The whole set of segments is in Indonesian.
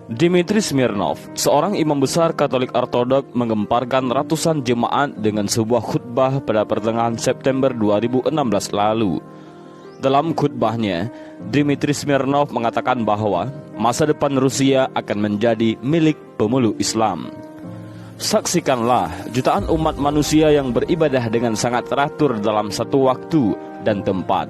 Dmitri Smirnov, seorang imam besar Katolik Ortodok, menggemparkan ratusan jemaat dengan sebuah khutbah pada pertengahan September 2016 lalu. Dalam khutbahnya, Dmitri Smirnov mengatakan bahwa masa depan Rusia akan menjadi milik pemeluk Islam. Saksikanlah jutaan umat manusia yang beribadah dengan sangat teratur dalam satu waktu dan tempat.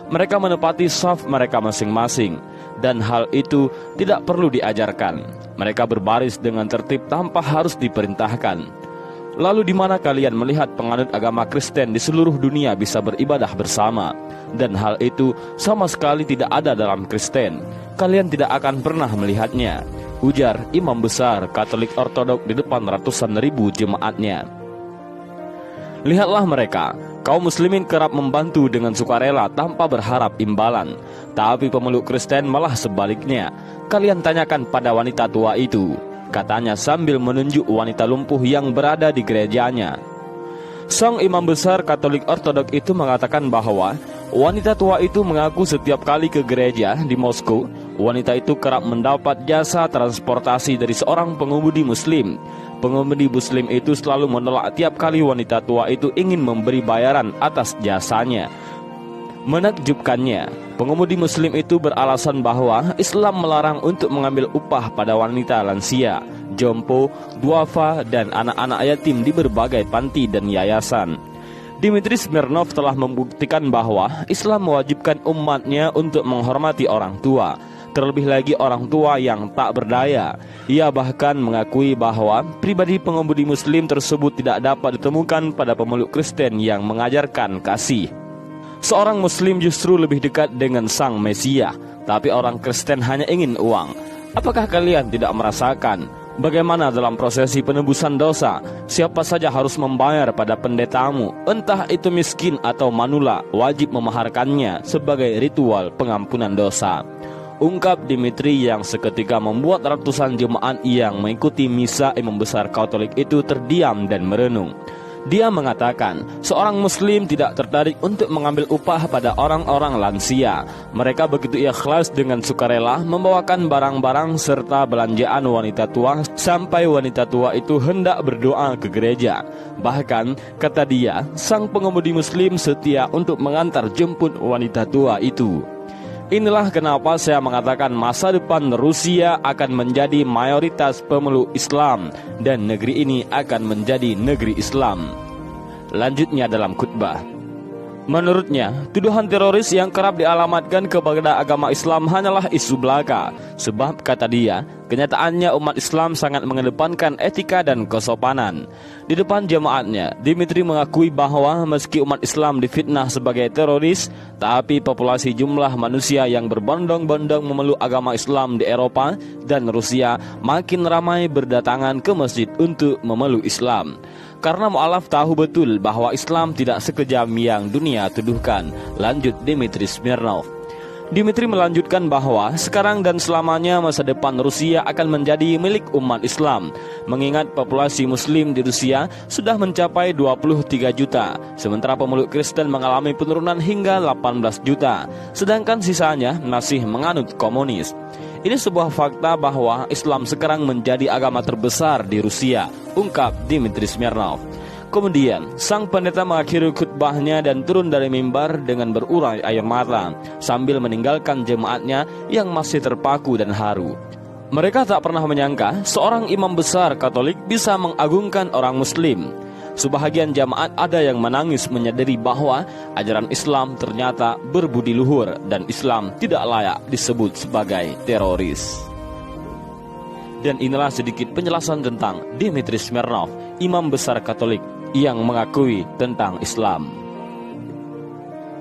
Mereka menepati shaf mereka masing-masing, dan hal itu tidak perlu diajarkan. Mereka berbaris dengan tertib tanpa harus diperintahkan. Lalu di mana kalian melihat penganut agama Kristen di seluruh dunia bisa beribadah bersama? Dan hal itu sama sekali tidak ada dalam Kristen. Kalian tidak akan pernah melihatnya, ujar imam besar Katolik Ortodok di depan ratusan ribu jemaatnya. Lihatlah mereka, kaum muslimin kerap membantu dengan sukarela tanpa berharap imbalan. Tapi pemeluk Kristen malah sebaliknya. Kalian tanyakan pada wanita tua itu, katanya sambil menunjuk wanita lumpuh yang berada di gerejanya. Sang imam besar Katolik Ortodok itu mengatakan bahwa wanita tua itu mengaku setiap kali ke gereja di Moskow, wanita itu kerap mendapat jasa transportasi dari seorang pengemudi muslim. Pengemudi muslim itu selalu menolak tiap kali wanita tua itu ingin memberi bayaran atas jasanya. Menakjubkannya, pengemudi muslim itu beralasan bahwa Islam melarang untuk mengambil upah pada wanita lansia, jompo, duafa, dan anak-anak yatim di berbagai panti dan yayasan. Dmitri Smirnov telah membuktikan bahwa Islam mewajibkan umatnya untuk menghormati orang tua, terlebih lagi orang tua yang tak berdaya. Ia bahkan mengakui bahwa pribadi pengemudi muslim tersebut tidak dapat ditemukan pada pemeluk Kristen yang mengajarkan kasih. Seorang muslim justru lebih dekat dengan sang Mesia, tapi orang Kristen hanya ingin uang. Apakah kalian tidak merasakan bagaimana dalam prosesi penebusan dosa, siapa saja harus membayar pada pendetamu, entah itu miskin atau manula, wajib memaharkannya sebagai ritual pengampunan dosa, ungkap Dmitri yang seketika membuat ratusan jemaat yang mengikuti misa imam besar Katolik itu terdiam dan merenung. Dia mengatakan, seorang muslim tidak tertarik untuk mengambil upah pada orang-orang lansia. Mereka begitu ikhlas dengan sukarela membawakan barang-barang serta belanjaan wanita tua sampai wanita tua itu hendak berdoa ke gereja. Bahkan, kata dia, sang pengemudi muslim setia untuk mengantar jemput wanita tua itu. Inilah kenapa saya mengatakan masa depan Rusia akan menjadi mayoritas pemeluk Islam dan negeri ini akan menjadi negeri Islam. Lanjutnya dalam khutbah, menurutnya, tuduhan teroris yang kerap dialamatkan kepada agama Islam hanyalah isu belaka. Sebab, kata dia, kenyataannya umat Islam sangat mengedepankan etika dan kesopanan. Di depan jemaatnya, Dmitri mengakui bahwa meski umat Islam difitnah sebagai teroris, tapi populasi jumlah manusia yang berbondong-bondong memeluk agama Islam di Eropa dan Rusia makin ramai berdatangan ke masjid untuk memeluk Islam. Karena mu'alaf tahu betul bahwa Islam tidak sekejam yang dunia tuduhkan, lanjut Dmitri Smirnov. Dmitri melanjutkan bahwa sekarang dan selamanya masa depan Rusia akan menjadi milik umat Islam, mengingat populasi muslim di Rusia sudah mencapai 23 juta, sementara pemeluk Kristen mengalami penurunan hingga 18 juta, sedangkan sisanya masih menganut komunis. Ini sebuah fakta bahwa Islam sekarang menjadi agama terbesar di Rusia, ungkap Dmitri Smirnov. Kemudian, sang pendeta mengakhiri khutbahnya dan turun dari mimbar dengan berurai air mata, sambil meninggalkan jemaatnya yang masih terpaku dan haru. Mereka tak pernah menyangka seorang imam besar Katolik bisa mengagungkan orang Muslim. Sebahagian jamaat ada yang menangis menyadari bahwa ajaran Islam ternyata berbudi luhur dan Islam tidak layak disebut sebagai teroris. Dan inilah sedikit penjelasan tentang Dmitri Smirnov, imam besar Katolik yang mengakui tentang Islam.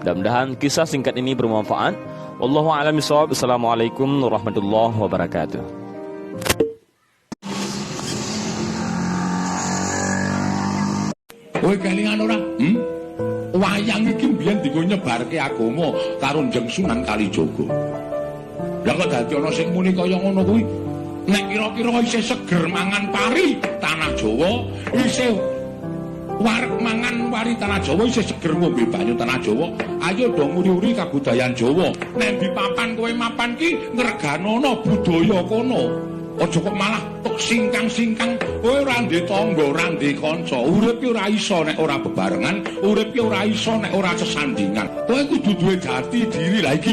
Mudah-mudahan kisah singkat ini bermanfaat. Wallahu a'lam bishawab. Assalamualaikum warahmatullahi wabarakatuh. Kowe kelingan ora? Wayang iki mbiyen dienggo nyebarke agama karo Njeng Sunan Kalijaga. Lah kok dadi ana sing muni kaya ngono kuwi? Nek kira-kira isih seger mangan pari tanah Jawa, isih wareg mangan wari tanah Jawa, isih seger ngombe banyu tanah Jawa, ayo dong uri-uri kabudayan Jawa. Nek di papan kowe mapan ki ngreganono budaya kono. Aja kok malah tok singkang-singkang. Kowe ora ndek tangga, ora ndek kanca. Urip ki ora iso nek ora bebarengan, urip ki ora iso nek ora sesandingan. Kowe kudu duwe jati diri. Lah iki